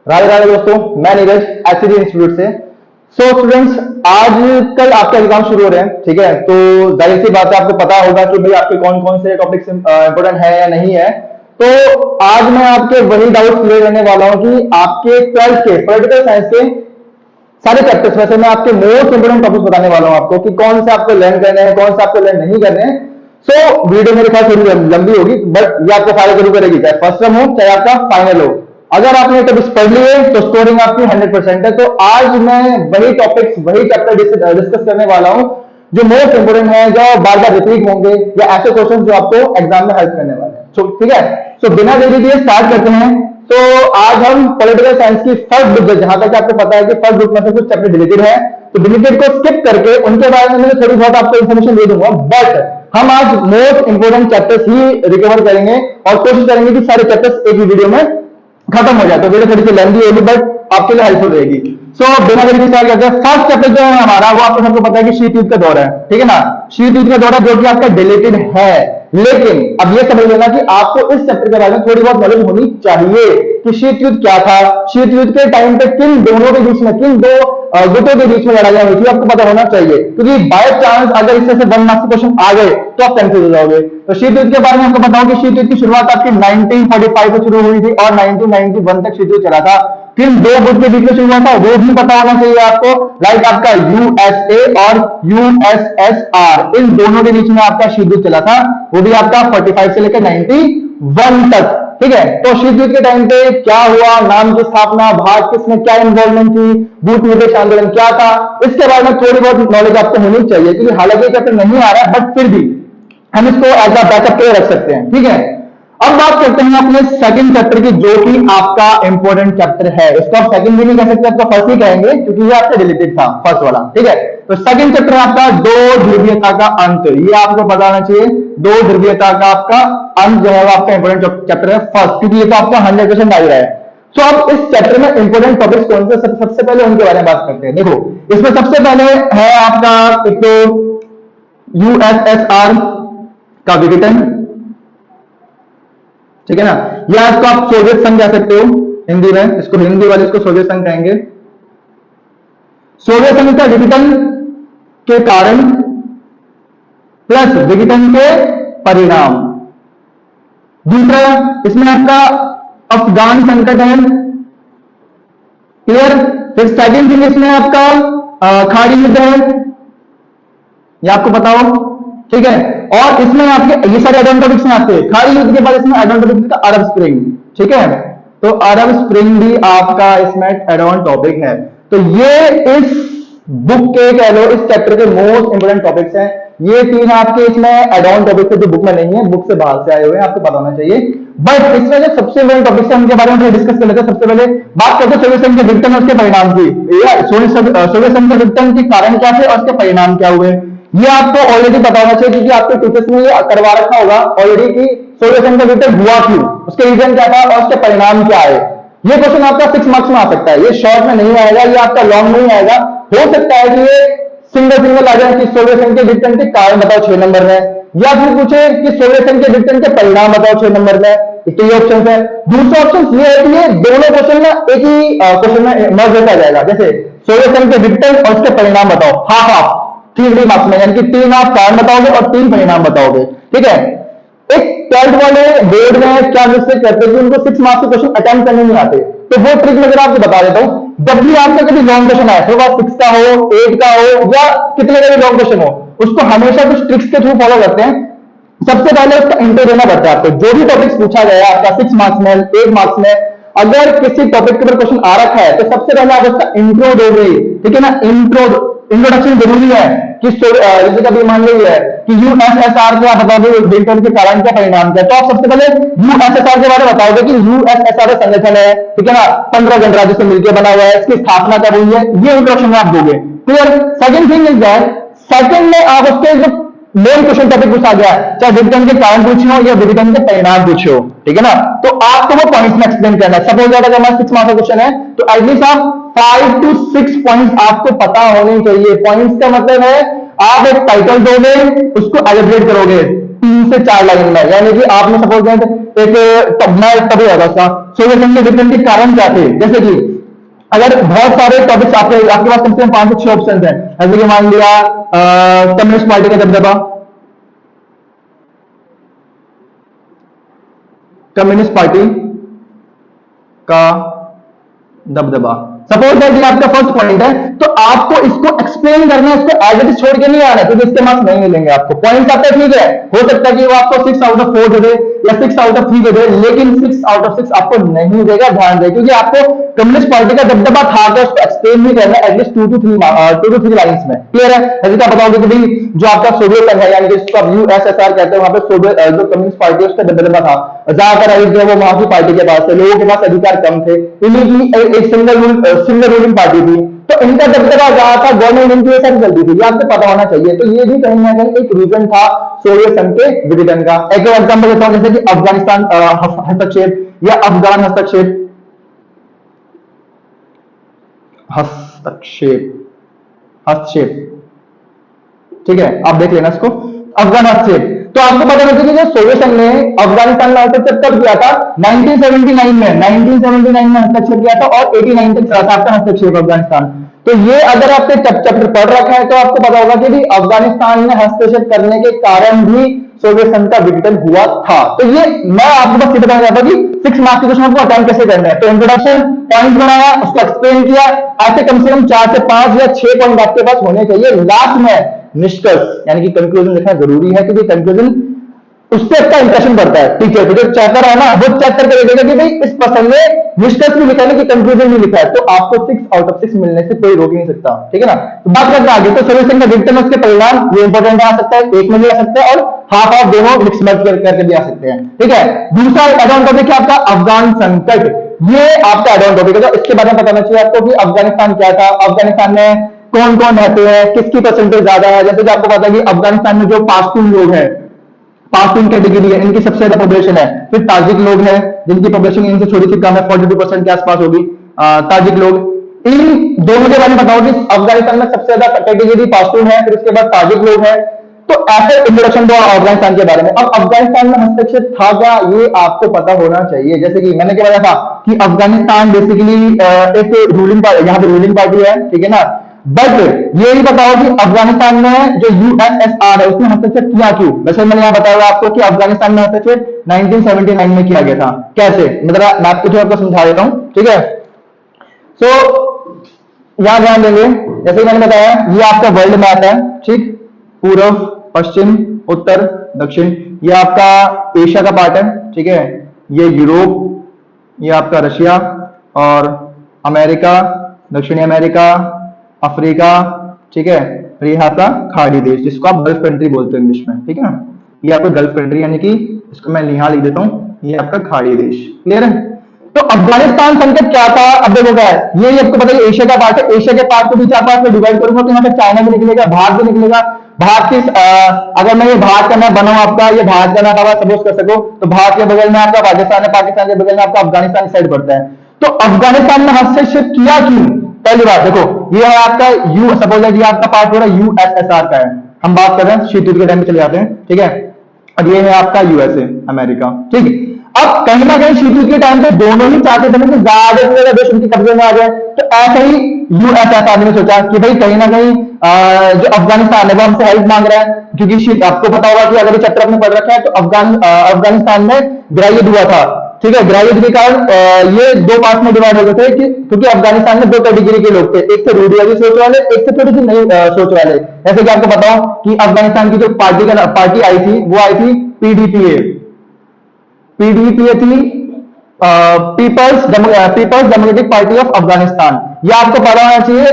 राधे राधे दोस्तों, मैं Neeraj HD institute से। सो स्टूडेंट्स, आज कल आपका एग्जाम शुरू हो रहे हैं, ठीक है। तो जाहिर सी बात है, आपको पता होगा कि भाई आपके कौन कौन से टॉपिक्स इंपॉर्टेंट है या नहीं है। तो आज मैं आपके वही डाउट क्लियर करने वाला हूं कि आपके 12th के पॉलिटिकल साइंस के सारे चैप्टर्स में से मैं आपके मोस्ट इंपोर्टेंट टॉपिक्स बताने वाला हूं आपको कि कौन से आपको लर्न करने हैं, कौन से आपको लर्न नहीं करने हैं। सो वीडियो मेरे ख्याल थोड़ी लंबी होगी, बट ये आपको फायदा जरूर करेगी, चाहे फर्स्ट टर्म हो चाहे आपका फाइनल हो। अगर आपने टॉपिक्स पढ़ लिए तो स्कोरिंग आपकी 100% है। तो आज मैं वही टॉपिक्स, वही चैप्टर डिस्कस करने वाला हूं जो मोस्ट इंपोर्टेंट है, जो बार बार रिपीट होंगे या ऐसे क्वेश्चन जो आपको एग्जाम में हेल्प करने वाले हैं। So, ठीक है। सो बिना देरी दिए स्टार्ट करते हैं। तो आज हम पॉलिटिकल साइंस की फर्स्ट बुक, जहां तक आपको पता है कि फर्स्ट बुक में से कुछ चैप्टर डिलीटेड है, तो डिलीटेड को स्किप करके उनके बारे में थोड़ी बहुत आपको इन्फॉर्मेशन दे दूंगा। बट हम आज मोस्ट इंपोर्टेंट चैप्टर्स ही रिकवर करेंगे और कोशिश करेंगे कि सारे चैप्टर्स एक ही वीडियो में खत्म हो जाए। तो वीडियो थोड़ी सी लेंथी होगी बट आपके लिए हेल्पफुल रहेगी। सो बिना देरी के स्टार्ट करते हैं। फर्स्ट चैप्टर जो है हमारा, वो आपको सबको पता है कि शीत युद्ध का दौर है, ठीक है ना। शीत युद्ध का दौर जो कि आपका डिलीटेड है, लेकिन अब ये समझ लेना कि आपको इस चैप्टर के बारे में थोड़ी बहुत नॉलेज होनी चाहिए कि शीत युद्ध क्या था, शीत युद्ध के टाइम पे किन दोनों के बीच में, किन दो गुटों के बीच में लड़ाइयां हुई थी, आपको पता होना चाहिए। क्योंकि बाय चांस अगर इससे 1 मार्क्स के क्वेश्चन आ गए तो आप कंफ्यूज हो जाओगे। तो शीत युद्ध के बारे में आपको बताऊं कि शीत युद्ध की शुरुआत आपकी 1945 से शुरू हुई थी और 1991 तक शीत युद्ध चला था। किन दो गुट के बीच में शुरू हुआ था वो भी पता होना चाहिए आपको। लाइक आपका यूएसए और यूएसएसआर, इन दोनों के बीच में आपका शीत युद्ध चला था, वो भी आपका 45 से लेकर 91 तक, ठीक है। तो शीत युद्ध के टाइम पे क्या हुआ, नाम की स्थापना, भारत किसमें क्या इन्वॉल्वमेंट थी, बूथ निर्देश आंदोलन क्या था, इसके बारे में थोड़ी बहुत नॉलेज आपको होनी चाहिए। क्योंकि हालांकि चैप्टर नहीं आ रहा है बट फिर भी हम इसको एज अ बैकअप के रख सकते हैं, ठीक है। अब बात करते हैं अपने सेकंड चैप्टर की, जो कि आपका इंपॉर्टेंट चैप्टर है। इसको आप सेकंड भी नहीं कह सकते, आपका फर्स्ट ही कहेंगे क्योंकि ये आपका रिलेटेड था फर्स्ट वाला, ठीक है। तो सेकंड चैप्टर आपका दो ध्रुवीयता का अंत, ये आपको पता होना चाहिए। दो ध्रुवीयता का आपका अंत जो है वो आपका इंपॉर्टेंट चैप्टर है फर्स्ट, क्योंकि ये तो आपका 100% आ रहा है। तो अब इस चैप्टर में इंपॉर्टेंट टॉपिक्स कौन से, सबसे पहले उनके बारे में बात करते हैं। देखो, इसमें सबसे पहले है आपका एक तो यूएसएसआर का विघटन, ठीक है ना, या इसको आप सोवियत संघ कह सकते हो हिंदी में, इसको हिंदी वाले इसको सोवियत संघ कहेंगे। सोवियत संघ का विघटन के कारण प्लस विघटन के परिणाम। दूसरा इसमें आपका अफगान संकट है, क्लियर। फिर सेकंड थिंग इसमें आपका खाड़ी युद्ध है, ये आपको पता हो, ठीक है। और इसमें आपके ये सारे एडवांस टॉपिक्स में आते हैं। खाड़ी युद्ध के बाद इसमें एडवांस टॉपिक्स का अरब स्प्रिंग, ठीक है। तो अरब स्प्रिंग भी आपका इसमें एडवांस टॉपिक है। तो ये इस बुक के कह लो, इस चैप्टर के मोस्ट इंपोर्टेंट टॉपिक्स हैं। ये तीन आपके इसमें एडवांस टॉपिक्स है जो बुक में नहीं है, बुक से बाहर से आए हुए हैं, आपको पता होना चाहिए। बट इसमें जो सबसे बड़े टॉपिक्स है उनके बारे में डिस्कस कर लेते हैं। सबसे पहले बात करते हैं सोवियत संघ के विघटन और उसके परिणाम की। सोवियत संघ के विघटन के कारण क्या थे और उसके परिणाम क्या हुए, ये आपको ऑलरेडी पता होना चाहिए क्योंकि आपके टीचर्स ने ये करवा रखा होगा ऑलरेडी कि सोवियत संघ का विघटन हुआ क्यों, उसके रीजन क्या था और उसके परिणाम क्या आए। ये क्वेश्चन आपका 6 मार्क्स में आ सकता है, ये शॉर्ट में नहीं आएगा, ये आपका लॉन्ग में ही आएगा। हो सकता है कि ये सिंगल आ जाए कि सोवियत संघ के विघटन के कारण बताओ 6 नंबर में, या फिर पूछे कि सोवियत संघ के विघटन के परिणाम बताओ 6 नंबर में। तो ये ऑप्शन है। दूसरा ऑप्शन ये है कि ये दोनों क्वेश्चन में एक ही क्वेश्चन में मर्ज होता जाएगा। जैसे सोवियत संघ के विघटन और उसके परिणाम बताओ, हाफ हाफ 3 मार्क्स में, यानी कि 3 आप कारण बताओगे और 3 परिणाम बताओगे, ठीक है। एक 12th वाले बोर्ड में क्या मिस्टेक करते हैं कि उनको 6 मार्क्स के क्वेश्चन अटेम्प्ट करने नहीं आते। तो वो ट्रिक मैं आपको बता देता हूं। जब भी आपका कभी लॉन्ग क्वेश्चन आए, तो वह 6 का हो, 8 का हो या कितने का भी लॉन्ग क्वेश्चन हो, उसको हमेशा कुछ ट्रिक्स के थ्रू फॉलो करते हैं। सबसे पहले उसका इंट्रो देना पड़ता है आपको। जो भी टॉपिक्स पूछा गया आपका 6 मार्क्स में, 8 मार्क्स में, अगर किसी टॉपिक के ऊपर क्वेश्चन आ रखा है तो सबसे पहले आप उसका इंट्रो दोगे, ठीक है ना। इंट्रोडक्शन जरूरी है कि जैसे कभी मान लीजिए कि यूएसएसआर को आप बताओगे विघटन के कारण क्या परिणाम क्या, तो आप सबसे पहले यूएसएसआर के बारे में बताओगे कि यूएसएसआर संगठन है, ठीक है ना, 15 गणराज्यों से मिलकर बना हुआ है, इसकी स्थापना कब हुई है, ये इंट्रोडक्शन में आप दोगे, clear. Second thing is that second में आप उसके जो मेन क्वेश्चन टॉपिक पूछा गया, चाहे विघटन के कारण पूछे हो या विघटन के परिणाम पूछे हो, ठीक है ना, तो आपको वो पॉइंट्स में एक्सप्लेन करना है। सपोज अगर हमारा 6 मार्क्स का क्वेश्चन है तो एटलीस्ट आप 5 to 6 पॉइंट्स आपको पता होने चाहिए। पॉइंट्स का मतलब है आप एक टाइटल दोगे, उसको एलिब्रेट करोगे, 3 से 4 लाइन में, यानी कि आपने सपोज एक मैं तभी होगा उसका सोवियत संघ के विघटन के कारण क्या थे, जैसे कि अगर बहुत सारे टॉपिक्स आपके पास कम से कम 5 से 6 ऑप्शन है, जैसे कि मान लिया कम्युनिस्ट पार्टी का दबदबा, कम्युनिस्ट पार्टी का दबदबा सपोज दैट ये आपका फर्स्ट पॉइंट है, तो आपको इसको एक्सप्लेन करना है, इसको एज इट इज छोड़ के नहीं आना है, क्योंकि इसके मार्क्स नहीं मिलेंगे आपको। पॉइंट आता है ठीक है, हो सकता है कि वो आपको 6 आउट ऑफ 4 दे दे या 6 आउट ऑफ 3 दे दे, लेकिन 6 आउट ऑफ 6 आपको नहीं देगा, ध्यान दें, क्योंकि आपको कम्युनिस्ट पार्टी का दबदबा था तो उसको एक्सप्लेन नहीं करना एटलीस्ट 2 to 3 लाइंस में, क्लियर है। जैसे क्या बताओगे कि भाई जो आपका सोवियत संघ है, यानी कि इसको आप यूएसएसआर कहते हैं, वहां पे सोवियत जो कम्युनिस्ट पार्टी है उसका दबदबा था, ज्यादातर राइट जो है वो वहां की पार्टी के पास थे, लोगों के पास अधिकार कम थे, इन्हीं की एक सिंगल रूलिंग पार्टी थी, तो इनका दबदबा ज्यादा था, गवर्नमेंट इनकी वजह से चलती थी, ये आपको पता होना चाहिए। तो ये भी कहीं ना कहीं एक रीजन था सोवियत संघ के विघटन का। एक और एग्जाम्पल देता हूं, जैसे कि अफगानिस्तान हस्तक्षेप या अफगान हस्तक्षेप, हस्तक्षेप ठीक है, आप देख लेना इसको, अफगान हस्तक्षेप। तो आपको पता होना चाहिए कि सोवियत संघ ने अफगानिस्तान में हस्तक्षेप कब किया था, 1979 में हस्तक्षेप किया था, और 89 तक चला था आपका हस्तक्षेप अफगानिस्तान। तो ये अगर आपने चैप्टर पढ़ रखा है तो आपको पता होगा कि भी अफगानिस्तान में हस्तक्षेप करने के कारण भी सोवियत संघ का विघटन हुआ था। तो ये मैं आपको बस ये बताना चाहता हूं कि 6 मार्क्स के क्वेश्चन आपको अटेम्प्ट कैसे करना है। तो इंट्रोडक्शन पॉइंट बनाया, उसको एक्सप्लेन किया, ऐसे कम से कम 4 से 5 या 6 पॉइंट आपके पास होने चाहिए। लास्ट में निष्कर्ष यानी कि कंक्लूजन लिखना जरूरी है, क्योंकि कंक्लूजन उससे अच्छा इंप्रेशन पड़ता है टीचर को। जो चैप्टर है ना वो चेक करके देखेगा कि भाई इस पर्सन ने निष्कर्ष भी लिखा है कि कंक्लूजन भी लिखा है, तो आपको 6 आउट ऑफ 6 मिलने से कोई रोक नहीं सकता, ठीक है ना। तो बात करते हैं आगे, तो सोवियत संघ का विघटन, उसके परिणाम ये इंपॉर्टेंट आ सकता है, एक में भी आ सकता है और हाफ ऑफ दोनों मिक्स मर्ज करके भी आ सकते हैं, ठीक है। दूसरा एड ऑन टॉपिक है आपका अफगान संकट, ये आपका एड ऑन टॉपिक है, तो इसके बारे में बताना चाहिए आपको कि अफगानिस्तान क्या था, अफगानिस्तान में कौन कौन रहते हैं, किसकी परसेंटेज ज्यादा है। जैसे कि आपको पता है कि अफगानिस्तान में जो पाश्तून लोग हैं, पाश्तून कैटेगरी है, इनकी सबसे ज्यादा पॉपुलेशन है। फिर ताजिक लोग हैं जिनकी पॉपुलेशन इनसे थोड़ी सी कम है, 42% के आसपास होगी ताजिक लोग। इन दोनों के बारे में बताओ कि अफगानिस्तान में सबसे ज्यादा कैटेगरी पाश्तून है, फिर उसके बाद ताजिक लोग हैं। तो ऐसे इंट्रोडक्शन दो अफगानिस्तान के बारे में। अब अफगानिस्तान में हस्तक्षेप था क्या, ये आपको पता होना चाहिए। जैसे कि मैंने क्या बताया था कि अफगानिस्तान बेसिकली एक रूलिंग पार्टी, यहाँ पे रूलिंग पार्टी है, ठीक है ना। बट ये भी बताओ कि अफगानिस्तान में जो यूएसएसआर है उसने हस्तक्षेप किया क्यों। वैसे मैंने यहाँ बताया आपको कि अफगानिस्तान में हस्तक्षेप 1979 में किया गया था। कैसे, मतलब मैं आपको जो आपको समझा देता हूँ, ठीक है। सो यहां ध्यान देंगे, जैसे मैंने बताया ये आपका वर्ल्ड मैप है, ठीक, पूर्व पश्चिम उत्तर दक्षिण, ये आपका एशिया का पार्ट है, ठीक है। ये यूरोप, ये आपका रशिया और अमेरिका, दक्षिणी अमेरिका, अफ्रीका, ठीक है। ये आपका खाड़ी देश जिसको आप गल्फ कंट्री बोलते हैं इंग्लिश में, ठीक है ना। ये आपका गल्फ कंट्री यानी कि इसको मैं यहाँ लिख देता हूँ, ये आपका खाड़ी देश, क्लियर है। तो अफगानिस्तान संकट क्या था, अब देखो क्या है, ये आपको पता है एशिया का पार्ट है, एशिया के पार्ट को भी 4 पार्ट में डिवाइड करूंगा तो यहाँ पे चाइना भी निकलेगा, भारत भी निकलेगा। भारत की अगर मैं ये भारत का मैप बनाऊं आपका, ये भारत का मैप आप सपोज कर सको, तो भारत के बगल में आपका पाकिस्तान है, पाकिस्तान के बगल में आपका अफगानिस्तान साइड पड़ता है। तो अफगानिस्तान में हस्तक्षेप किया क्यों, पहली बात देखो, ये है आपका यू, सपोज ये आपका पार्ट हो रहा है यूएसएसआर का है, हम बात कर रहे हैं शीत युद्ध के टाइम में चले जाते हैं, ठीक है। और ये है आपका यूएसए अमेरिका, ठीक है। अब कहीं ना कहीं शीत युद्ध के टाइम पे दोनों ही चाहते थे कि ज्यादा से ज्यादा देश उनके कब्जे में आ जाए, तो ऐसे ही यूएसएसआर ने सोचा कि भाई कहीं ना कहीं जो अफगानिस्तान है वो हमसे हेल्प मांग रहा है, क्योंकि शीत, आपको पता होगा कि अगर चैप्टर आपने पढ़ रखा है तो अफगानिस्तान में गृह युद्ध हुआ था, ठीक है। गृह युद्ध के कारण ये 2 पार्ट में डिवाइड हो गए थे, क्योंकि अफगानिस्तान में 2 कैटेगरी के लोग थे, एक थे रूढ़िवादी सोच वाले, एक थे थोड़ी सी नई सोच वाले। जैसे कि आपको बताओ कि अफगानिस्तान की जो पार्टी आई थी वो आई थी पीडीपीए थी, people's democratic party of Afghanistan. ये आपको पता होना चाहिए,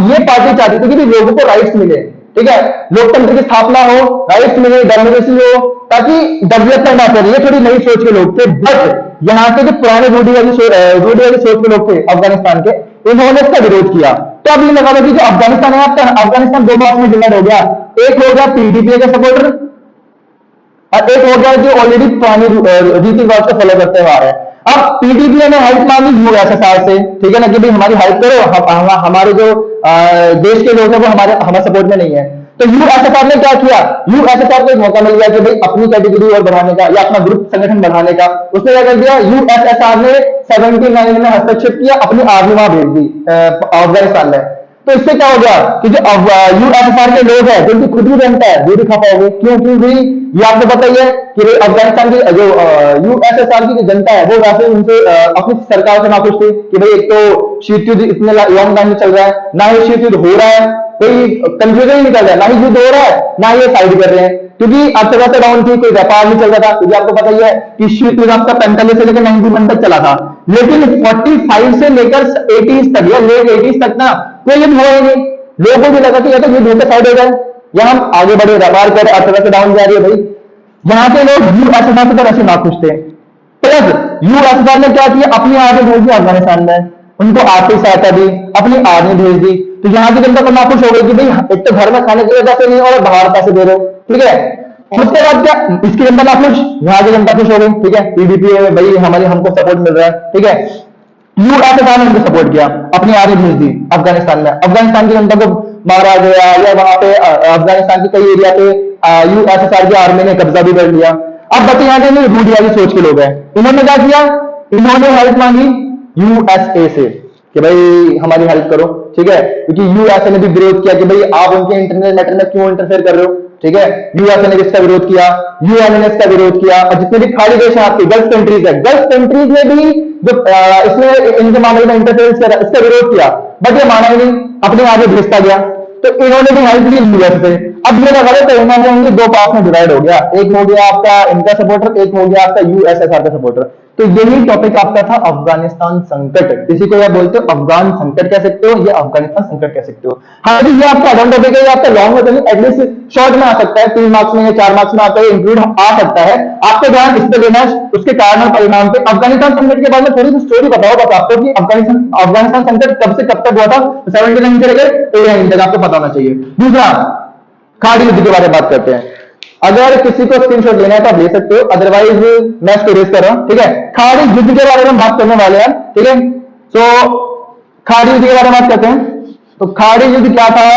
ये पार्टी चाहती थी कि लोगों को राइट्स मिले, ठीक है, लोकतंत्र की स्थापना हो, राइट्स मिले, डेमोक्रेसी हो, ताकि डेवलपमेंट आते रहे। ये थोड़ी नई सोच के लोग थे, बट यहाँ के जो पुराने रूढ़िवादी सोच के लोग थे अफगानिस्तान के, इन्होंने इसका विरोध किया। तो अब ये लगा कि जो अफगानिस्तान है आपका, अफगानिस्तान 2 पार्ट में डिवाइड हो गया, एक हो गया पीडीपीए के सपोर्टर और एक हो गया जो ऑलरेडी पुरानी रीति रिवाज को फॉलो करते हुए आ रहे हैं। अब पीडीपीए ने हेल्प मांगी यूएसएसआर से, ठीक है ना, कि भाई हमारी हेल्प करो, हमारे जो देश के लोग हैं वो हमारे सपोर्ट में नहीं है। तो यूएसएसआर ने क्या किया, यूएसएसआर को एक मौका मिल गया कि भाई अपनी कैटेगरी और बढ़ाने का या अपना ग्रुप संगठन बढ़ाने का। उसने क्या कर दिया, यूएसएसआर ने 79 में हस्तक्षेप किया, अपनी आर्मी वहां भेज दी अफगानिस्तान में। तो इससे क्या हो गया कि जो यूएसएसआर के लोग हैं, जो उनकी खुद की जनता है, वो भी खा पाओगे। क्यों क्यों भाई, ये आपको पता ही है कि भाई अफगानिस्तान की जो यूएसएसआर की जो जनता है, वो वैसे उनसे अपनी सरकार से नाखुश थी कि भाई एक तो शीत युद्ध इतने लॉन्ग टाइम में चल रहा है, ना ही शीत युद्ध हो रहा है, कोई कंफ्यूजन ही निकल रहा है, ना ही युद्ध हो रहा है, ना ये साइड कर रहे हैं, क्योंकि अर्थव्यवस्था डाउन थी, कोई व्यापार नहीं चल रहा था। क्योंकि आपको पता ही है कि शीत युद्ध आपका 45 से लेकर 91 तक चला था, लेकिन 45 से लेकर 80s तक या लेट 80s तक ना कोई युद्ध हुआ ही नहीं। लोगों को भी लगा कि या तो युद्ध होकर साइड हो जाए या हम आगे बढ़े, व्यापार करें, अर्थव्यवस्था डाउन जा रही है भाई। यहाँ के लोग यूएसएसआर से ऐसे नाखुश थे। प्लस यूएसएसआर ने क्या किया, अपनी आर्मी भेज दी अफगानिस्तान में, उनको आर्थिक सहायता दी, अपनी आर्मी भेज दी। तो यहाँ की जनता को नाखुश हो गई कि भाई एक तो घर में खाने के लिए पैसे नहीं और बाहर पैसे दे रहे हो, ठीक है। उसके बाद क्या, इसकी जनता नाखुश, यहाँ की जनता खुश हो गई, ठीक है, पीडीपी है भाई, हमारी हमको सपोर्ट मिल रहा है, ठीक है। यूएसएसआर ने उनको सपोर्ट किया, अपनी आर्मी भेज दी अफगानिस्तान में, अफगानिस्तान की जनता को मारा गया, या वहां पे अफगानिस्तान के कई एरिया पे यूएसएसआर की आर्मी ने कब्जा भी कर लिया। अब बच्चे यहाँ के रूढ़िवादी सोच के लोग हैं, इन्होंने क्या किया, इन्होंने हेल्प मांगी यूएसए से कि भाई हमारी हेल्प करो, ठीक है। क्योंकि यूएसए ने भी विरोध किया कि भाई आप उनके इंटरनल मैटर में क्यों इंटरफेयर कर रहे हो, ठीक है। यूएसए ने इसका विरोध किया, यूएन ने इसका विरोध किया, और जितने भी खाड़ी देश हैं आपके गल्फ कंट्रीज है, गल्फ कंट्रीज ने भी जो इसमें इनके मामले में इंटरफेरेंस किया, इसका विरोध किया, बट ये माना ही नहीं, अपने आगे भेजता गया। तो इन्होंने भी हेल्प की यूएस से। अब मेरा गलत है, इन्होंने दो पार्ट में डिवाइड हो गया, एक हो गया आपका इनका सपोर्टर, एक हो गया आपका यूएसएसआर का सपोर्टर। तो यही टॉपिक आपका था अफगानिस्तान संकट। इसी को आप बोलते हो अफगान संकट कह सकते हो या अफगानिस्तान संकट कह सकते हो। हालांकि ये आपका अडम टॉपिक है, आपका लॉन्ग में तो नहीं, एटलीस्ट शॉर्ट में आ सकता है, 3 मार्क्स में या 4 मार्क्स में आपका इंक्लूड आ सकता है। आपको ध्यान इस पर देना है, उसके कारण और परिणाम पे। अफगानिस्तान संकट के बारे में थोड़ी सी स्टोरी बताओ बस आपको कि अफगानिस्तान संकट कब से कब तक हुआ था। 79 से लेकर 89 तक आपको पता होना चाहिए। दूसरा, खाड़ी युद्ध के बारे में बात करते हैं। अगर किसी को स्क्रीनशॉट लेना है तो आप ले सकते हो, अदरवाइज मैं इसको रेस कर रहा हूं, ठीक है। खाड़ी युद्ध के बारे में बात करने वाले हैं, ठीक है। तो खाड़ी युद्ध के बारे में बात करते हैं। तो खाड़ी युद्ध क्या था,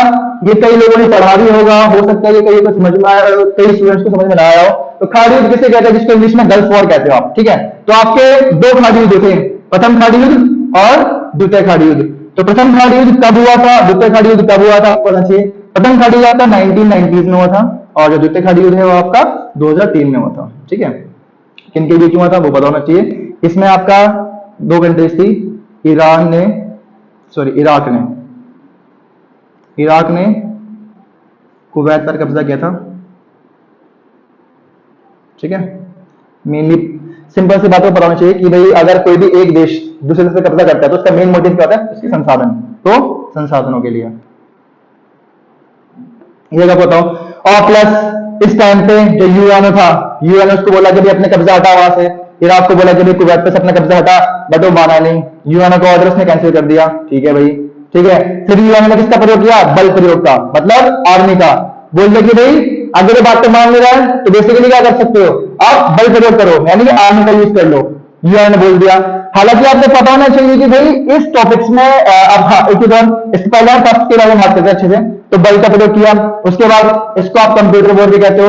ये कई लोगों ने पढ़ा भी होगा, हो सकता है कई को समझ में आया, कई स्टूडेंट्स को समझ में आया हो। तो खाड़ी युद्ध किसे कहते हैं, जिसको इंग्लिश में गल्फ वॉर कहते हो आप, ठीक है। तो आपके 2 खाड़ी युद्ध थे, प्रथम खाड़ी युद्ध और द्वितीय खाड़ी युद्ध। तो प्रथम खाड़ी युद्ध कब हुआ था, द्वितीय खाड़ी युद्ध कब हुआ था, आपको पता चाहिए। प्रथम खाड़ी युद्ध आपका 1990s में हुआ था, और जो द्वितीय खाड़ी युद्ध है वो आपका 2003 में हुआ था, ठीक है। किनके बीच हुआ था वो पता होना चाहिए। इसमें आपका 2 कंट्रीज थी, इराक ने कुवैत पर कब्जा किया था, ठीक है। मेनली सिंपल सी बात को पता होना चाहिए कि भाई अगर कोई भी एक देश दूसरे देश पर कब्जा करता है तो उसका मेन मोटिव क्या होता है, उसके संसाधन, तो संसाधनों के लिए, ये क्या बताओ। और प्लस इस टाइम पे जो यूएनओ था, यूएनओ उसको बोला कि भाई अपने कब्जा हटा वहां से, इराक को बोला कि भाई कुवैत पे से अपना कब्जा हटा, बट वो माना नहीं, यूएनओ का ऑर्डर उसने कैंसिल कर दिया, ठीक है भाई, ठीक है। फिर यूएनओ ने किसका प्रयोग किया, बल प्रयोग का, मतलब आर्मी का। बोलते कि भाई अगर ये बात तो मान ले रहा है तो बेसिकली क्या कर सकते हो, आप बल प्रयोग करो, यानी कि आर्मी का यूज कर लो, यूएनओ ने बोल दिया। हालांकि आपको पता होना चाहिए कि भाई इस टॉपिक्स में अब हाँ एक इससे पहले फर्स्ट के बारे में बात करते हैं अच्छे से। तो बल का प्रयोग किया, उसके बाद इसको आप कंप्यूटर वॉर भी कहते हो,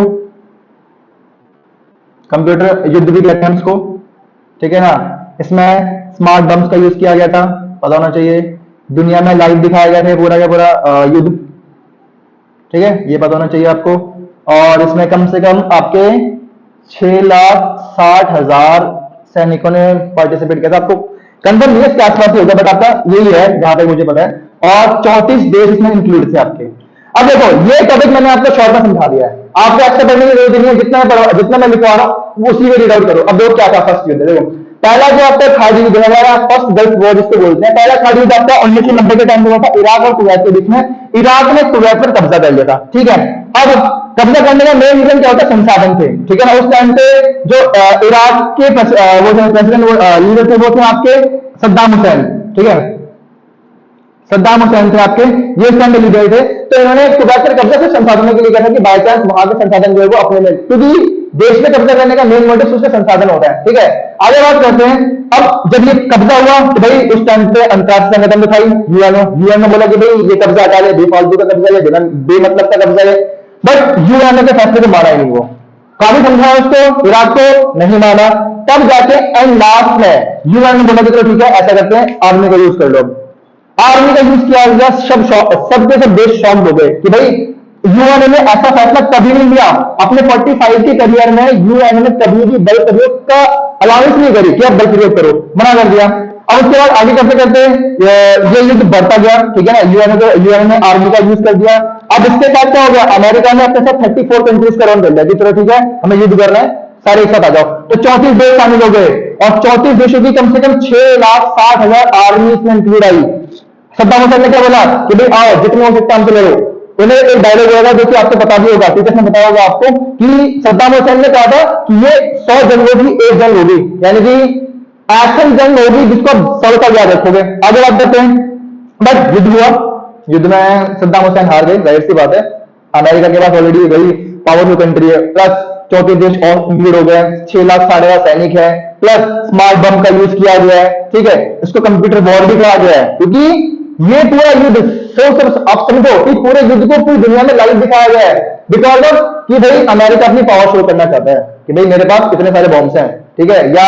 कंप्यूटर युद्ध भी कहते हैं इसको, ठीक है ना। इसमें स्मार्ट बम्स का यूज किया गया था, पता होना चाहिए। दुनिया में लाइव दिखाया गया था पूरा का पूरा युद्ध, ठीक है, ये पता होना चाहिए आपको। और इसमें कम से कम आपके 6,60,000 सैनिकों ने पार्टिसिपेट किया था। आपको कंफर्म नहीं है इसके आसपास ही होगा, बट आपका यही है जहां तक मुझे पता है। और 34 देश इसमें इंक्लूड थे आपके। अब देखो ये टॉपिक मैंने आपको शॉर्ट में समझा दिया है, आपको एक्स्ट्रा पढ़ने की जरूरत नहीं है, जितना मैं लिखवा रहा हूं उसी में रीड आउट करो। अब देखो क्या था फर्स्ट युद्ध, देखो पहला जो आपका खाड़ी युद्ध है, फर्स्ट गल्फ वॉर जिसको बोलते हैं। पहला खाड़ी युद्ध आपका 1990 के टाइम में हुआ था, इराक और कुवैत के बीच में। इराक ने कुवैत पर कब्जा कर लिया था, ठीक है। अब कब्जा करने का मेन रीजन क्या होता है, संसाधन थे, ठीक है ना। उस टाइम पे जो इराक के वो जो प्रेसिडेंट लीडर थे वो थे आपके सद्दाम हुसैन, ठीक है, सद्दाम हुसैन थे आपके, ये उस टाइम पे लीडर थे। तो इन्होंने कुवैत पर कब्जा सिर्फ संसाधनों के लिए किया था कि बाई चांस वहां के संसाधन जो है वो अपने में, क्योंकि देश में कब्जा करने का मेन मोटिव उसका संसाधन होता है। ठीक है, आगे बात करते हैं। अब जब ये कब्जा हुआ तो भाई उस टाइम पे अंतर्राष्ट्रीय संगठन में था यूएनओ ने बोला कि भाई ये कब्जा हटा ले, बेफालतू का कब्जा है, बेमतलब का कब्जा है। बट यूएनओ के फैसले को माना ही नहीं, वो काफी समझाया उसको, इराक को नहीं माना। तब जाके एंड लास्ट में यूएनओ ने बोला कि चलो ठीक है ऐसा करते हैं, आर्मी का यूज कर लो। आर्मी का यूज किया गया, सबके सब देश शॉक्ड हो गए कि भाई यूएनओ ने ऐसा फैसला कभी नहीं लिया। अपने 45 के करियर में यूएनओ ने कभी भी बल प्रयोग का अलाउंस नहीं करी कि आप बल प्रयोग करो, मना कर दिया। अब उसके बाद आगे करते करते ये युद्ध बढ़ता गया। ठीक है ना, यूएनओ ने आर्मी का यूज कर दिया। अब इसके साथ क्या हो गया, अमेरिका ने अपने साथ 34 कंट्रीज का रन कर लिया कि चलो ठीक है हमें युद्ध करना है, सारे एक साथ आ जाओ। तो 34 देश शामिल हो गए और 34 देशों की कम से कम 6,60,000 आर्मी इसमें इंक्लूड आई। सद्दाम हुसैन ने क्या बोला कि भाई आओ जितने हो सकता हमसे लड़ो। उन्हें एक डायलॉग होगा जो कि आपको पता भी होगा, टीचर्स ने बताया होगा आपको कि सद्दाम हुसैन ने कहा था कि ये 100 जंग होगी, एक जंग होगी, यानी कि एक्शन जंग होगी जिसको सौ का याद रखोगे। आगे बात करते हैं। बट युद्ध हुआ, युद्ध में सद्दाम हुसैन हार गए, जाहिर सी बात है। अमेरिका के पास ऑलरेडी वही पावरफुल कंट्री है, प्लस 34 देश और इंक्लूड हो गए, 6 लाख 6.5 सैनिक है, प्लस स्मार्ट बम का यूज किया गया है। ठीक है, इसको कंप्यूटर वॉर भी कहा गया है क्योंकि ये पूरा युद्ध आप समझो कि पूरे युद्ध को पूरी दुनिया में लाइव दिखाया गया है। बिकॉज ऑफ कि भाई अमेरिका अपनी पावर शो करना चाहता है कि भाई मेरे पास कितने सारे बॉम्ब्स हैं। ठीक है, या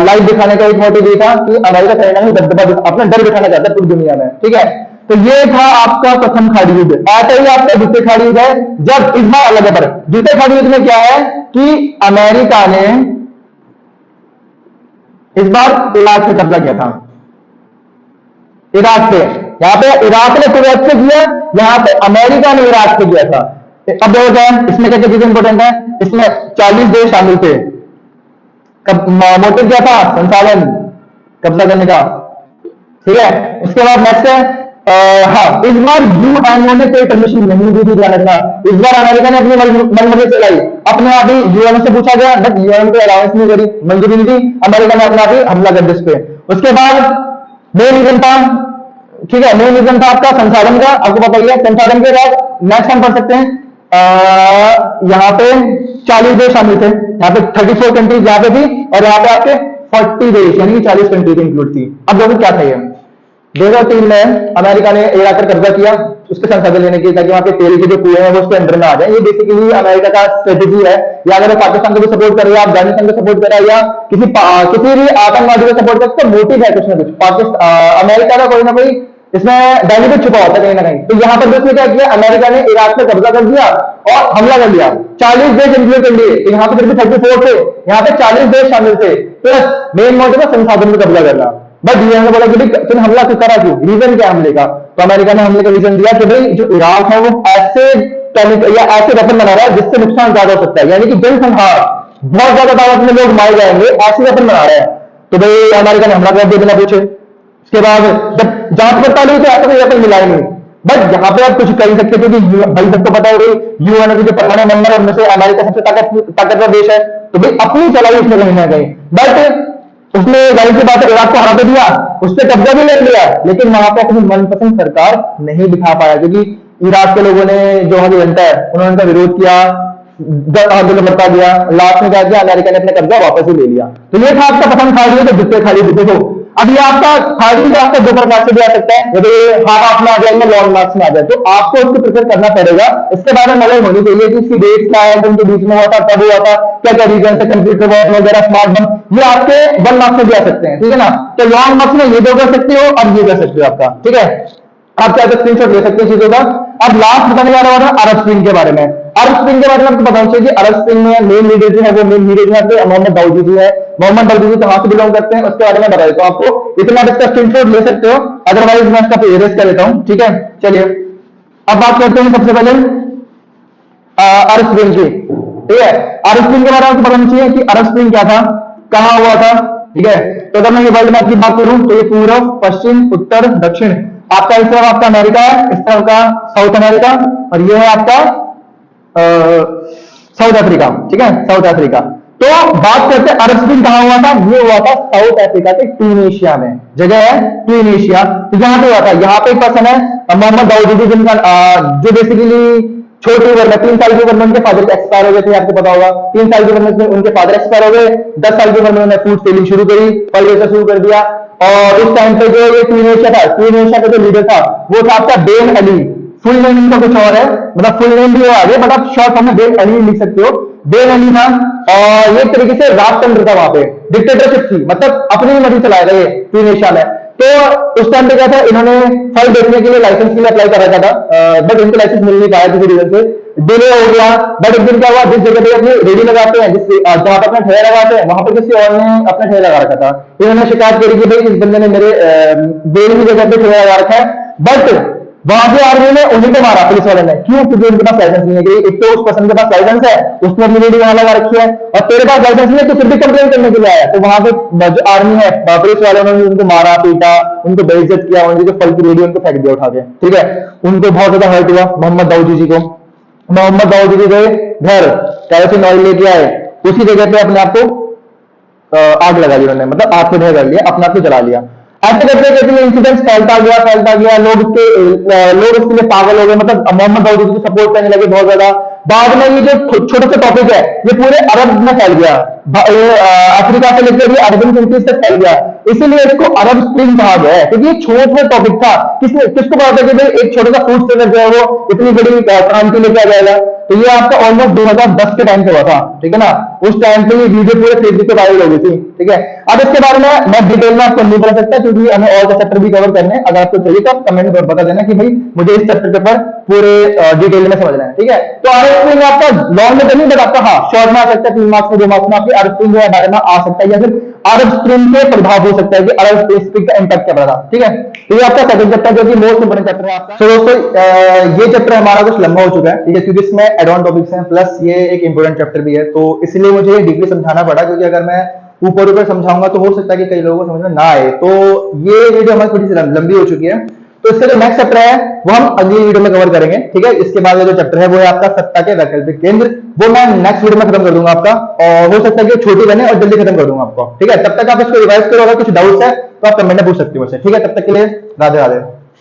लाइव दिखाने का एक मोटिव ये था कि अमेरिका कहीं ना कहीं दबदबा अपना डर दिखाना चाहता है पूरी दुनिया में। ठीक है, तो ये था आपका प्रथम खाड़ी युद्ध। ऐसा ही आपका द्वितीय खाड़ी युद्ध है, जब इस बार अलग है। द्वितीय खाड़ी युद्ध में क्या है कि अमेरिका ने इस बार इराक पे कब्जा किया था। इराक पे, यहाँ पे इराक ने कुवैत से किया, यहाँ पे अमेरिका ने इराक पे किया था। अब देखो क्या है इसमें, क्या क्या चीजें इंपॉर्टेंट है। इसमें 40 देश शामिल थे। मोटिव क्या था, संसाधन कब्जा करने का। ठीक है, इसके बाद नेक्स्ट है हाँ, इस बार यूएनओ ने कोई परमिशन नहीं दी थी जाने का। इस बार अमेरिका ने अपनी मनमर्जी चलाई, अपने आप ही यूएनओ से पूछा गया, बट यूएनओ को अलाउंस नहीं करी, मंजूरी नहीं दी, अमेरिका ने अपना भी हमला कर दिया इस पे। उसके बाद मेन रीजन था, ठीक है, मेन रीजन था आपका संसाधन का। आपको पता ही है संसाधन के बाद नेक्स्ट हम पढ़ सकते हैं यहाँ पे 40 देश शामिल थे, यहाँ पे 34 कंट्रीज यहाँ पे थी, और यहाँ पे आपके 40 देश यानी कि 40 कंट्रीज इंक्लूड थी। अब देखो क्या था ये 2003 में अमेरिका ने इराक पर कब्जा किया उसके संसाधन लेने के, ताकि वहां पे तेल के जो कुएं हैं वो उसके अंडर में आ जाए। ये बेसिकली अमेरिका का स्ट्रेटेजी है, या अगर पाकिस्तान को भी सपोर्ट कर रहा है, अफगानिस्तान को सपोर्ट कर रहा है, या किसी भी आतंकवादी को सपोर्ट कर, उसका मोटिव है कुछ ना कुछ। पाकिस्तान अमेरिका का कोई ना कोई इसमें बेनिफिट छुपा होता है कहीं ना कहीं। तो यहाँ पर उसने क्या किया, अमेरिका ने इराक पे कब्जा कर दिया और हमला कर लिया, 40 देश इंक्लूड कर लिए। तो यहाँ पे फिर भी 34 थे, यहाँ पे 40 देश शामिल थे, प्लस मेन मोटिव है संसाधन पे कब्जा करना। बट यूएन ने बोला कि तुमने हमला क्यों करा, क्यों, रीजन क्या हमले का। तो अमेरिका ने हमले का रीजन दिया कि भाई जो इराक है वो ऐसे या ऐसे वेपन बना रहा है जिससे नुकसान ज्यादा हो सकता है, यानी कि जनसंहार, बहुत ज्यादा तादाद में लोग मारे जाएंगे, ऐसे वेपन बना रहा है। तो भाई अमेरिका ने हमला कर दिया बिना पूछे। उसके बाद जब जांच पड़ताल हुई तो ऐसा कोई वेपन मिला ही नहीं। बट यहाँ पे आप कुछ कर ही सकते थे कि भाई सबको पता है भाई यूएन के जो परमाणु मेंबर है उनमें से अमेरिका सबसे ताकतवर देश है, तो भाई अपनी चलाई उसने कहीं ना कहीं। बट उसने जाहिर सी बात है इराक को हरा तो दिया, उससे कब्जा भी ले लिया, लेकिन वहां पे अपनी मनपसंद सरकार नहीं दिखा पाया, क्योंकि इराक के लोगों ने जो वहां की जनता है उन्होंने उनका विरोध किया, आंदोलन बढ़ता गया। लास्ट में क्या किया, अमेरिका ने अपना कब्जा वापस ही ले लिया। तो ये था आपका प्रथम खाड़ी युद्ध, द्वितीय खाड़ी युद्ध। देखो अब ये आपका खाड़ी युद्ध आपका दो प्रकार से भी आ सकता है, यदि हाफ हाफ में आ जाए या लॉन्ग मार्क्स में आ जाए, तो आपको उसको प्रिपेयर करना पड़ेगा। इसके बारे में नॉलेज होनी चाहिए कि इसकी डेट क्या है, उनके बीच में हुआ था, कब हुआ था, क्या क्या रीजन से, कंप्यूटर वॉर वगैरह, स्मार्ट बम, ये आपके 1 मार्क्स में भी आ सकते हैं। ठीक है ना, तो लॉन्ग मार्क्स में ये दो कर सकते हो और ये कर सकते हो आपका। ठीक है, आप क्या स्क्रीनशॉट ले सकते हैं चीजों का। अब लास्ट बताने जा रहा हूं अरब स्प्रिंग के बारे में। अरब स्प्रिंग के बारे में आपको बताना चाहिए कि अरब स्प्रिंग में मेन लीडर जो है वो मेन लीडर है मोहम्मद दाऊदी जी है। मोहम्मद दाऊदी जी कहां से बिलोंग करते हैं उसके बारे में बता देता हूं आपको, इतना इसका स्क्रीनशॉट ले सकते हो, अदरवाइज मैं इसका एरेज कर लेता हूं। ठीक है, चलिए अब बात करते हैं सबसे पहले अरब स्प्रिंग की। ठीक है, अरब स्प्रिंग के बारे में आपको बताना चाहिए कि अरब स्प्रिंग क्या था, कहां हुआ था। ठीक है, तो अगर मैं ये वर्ल्ड मैप की बात करूं तो ये पूर्व, पश्चिम, उत्तर, दक्षिण, आपका इस तरफ आपका अमेरिका है, इस तरफ का साउथ अमेरिका, और ये है आपका साउथ अफ्रीका। ठीक है, साउथ अफ्रीका। तो बात करते हैं अरब स्प्रिंग कहां हुआ था, ये हुआ था साउथ अफ्रीका के ट्यूनीशिया में, जगह है ट्यूनीशिया। तो यहां पे हुआ था, यहाँ पे एक पर्सन है मोहम्मद दाऊदी जी, जिनका जो बेसिकली छोटी उम्र में 3 साल की उम्र में उनके फादर एक्सपायर हो गए थे, आपको पता होगा। 3 साल की उम्र में उनके फादर एक्सपायर हो गए। 10 साल की उम्र में उन्होंने फूड सेलिंग शुरू करी, फल बेचना शुरू कर दिया। और उस टाइम पे जो ये क्वीन एशिया था, क्वीन एशिया का जो लीडर था वो था आपका बेन अली। फुल नेम इनका कुछ और है, मतलब फुल नेम भी वो आगे, बट आप शॉर्ट फॉर्म में बेन अली लिख सकते हो। बेन अली था, और ये एक तरीके से राजतंत्र था, वहां पे डिक्टेटरशिप थी, मतलब अपनी मर्जी चलाया था ये क्वीन एशिया में। तो उस टाइम पे क्या था, इन्होंने फल बेचने के लिए लाइसेंस के लिए अप्लाई कर रखा था, बट इनको लाइसेंस मिल नहीं पाया किसी रीजन से, डिले हो गया। बट एक दिन क्या हुआ, जिस जगह पे अपनी रेडी लगाते हैं, जिस जहां पे अपना ठेला लगाते हैं, वहां पे किसी और ने अपना ठेला लगा रखा था। इन्होंने शिकायत करी कि भाई इस बंदे ने मेरे बेल की जगह पे ठेला लगा रखा है। बट वहां से आर्मी ने उन्हीं को मारा, पुलिस वाले ने। क्यों? क्योंकि उनके पास लाइसेंस नहीं है। कि एक तो उस पर्सन के पास लाइसेंस है, उसने अपनी रेडी वहां लगा रखी है, और तेरे पास लाइसेंस नहीं है तो फिर भी कंप्लेन करने के लिए आया। तो वहां पे जो आर्मी है, पुलिस वालों ने उनको मारा पीटा, उनको बेइज्जत किया, उनकी जो फल की रेडी उनको फेंक दिया उठा के, ठीक है। उनको बहुत ज्यादा हर्ट हुआ मोहम्मद दाऊदी जी को। मोहम्मद दाऊदी जी गए घर, कैरोसिन ऑयल लेके आए, उसी जगह पे अपने आप को आग लगा दी उन्होंने, मतलब आग से ढेर कर लिया, अपना आप को जला लिया। ऐसे करते करते इंसिडेंट फैलता गया, लोग इसके लिए पागल हो गए, मतलब मोहम्मद दाऊदी को सपोर्ट करने लगे बहुत ज्यादा। बाद में ये जो छोटा सा टॉपिक है, ये पूरे अरब में फैल गया, अफ्रीका से लेकर ये अरबन कंट्रीज तक फैल गया। इसीलिए इसको अरब स्प्रिंग कहा गया है, क्योंकि ये छोटा सा टॉपिक था। किसको पता था कि भाई एक छोटा सा फूड सेलर जो है वो इतनी बड़ी क्रांति लेके आ जाएगा। तो ये आपका ऑलमोस्ट 2010 के टाइम पे हुआ था, ठीक है ना। उस टाइम पे ये वीडियो पूरे फेसबुक पे वायरल हो गई थी, ठीक है। अब इसके बारे में मैं डिटेल में आपको नहीं बता सकता, क्योंकि हमें और का चैप्टर भी कवर करने हैं। अगर आपको चाहिए तो आप कमेंट में बता देना कि भाई मुझे इस चैप्टर के पर पूरे डिटेल में समझना है, ठीक है। तो अरब स्प्रिंग आपका लॉन्ग में तो नहीं, बट आपका हाँ शॉर्ट में आ सकता है, 3 मार्क्स में 2 मार्क्स में आपके अरब स्प्रिंग के बारे में आ सकता है, या फिर अरब स्प्रिंग के प्रभाव हो सकता है कि अरब स्प्रिंग का इम्पैक्ट क्या पड़ा, ठीक है। तो ये आपका सेकंड चैप्टर जो कि मोस्ट इंपोर्टेंट चैप्टर है आपका। तो दोस्तों ये चैप्टर हमारा कुछ लंबा हो चुका है, ठीक है, क्योंकि इसमें एडवांस टॉपिक्स हैं, प्लस ये एक इंपोर्टेंट चैप्टर भी है, तो इसलिए मुझे डीपली समझाना पड़ा। क्योंकि अगर मैं ऊपर ऊपर समझाऊंगा तो हो सकता है कि कई लोगों को समझ में ना आए। तो ये वीडियो हमारी थोड़ी सी लंबी हो चुकी है, तो इसका जो नेक्स्ट चैप्टर है वो हम अगली वीडियो में कवर करेंगे, ठीक है। इसके बाद जो चैप्टर है वो है आपका सत्ता के वैकल्पिक केंद्र, वो मैं नेक्स्ट वीडियो में खत्म कर दूंगा आपका, और हो सकता है कि छोटी बने और जल्दी खत्म कर दूंगा आपको, ठीक है। तब तक आप इसको रिवाइज करो, अगर कुछ डाउट्स है तो आप कमेंट में पूछ सकते हो मुझसे, ठीक है। तब तक के लिए राधे राधे।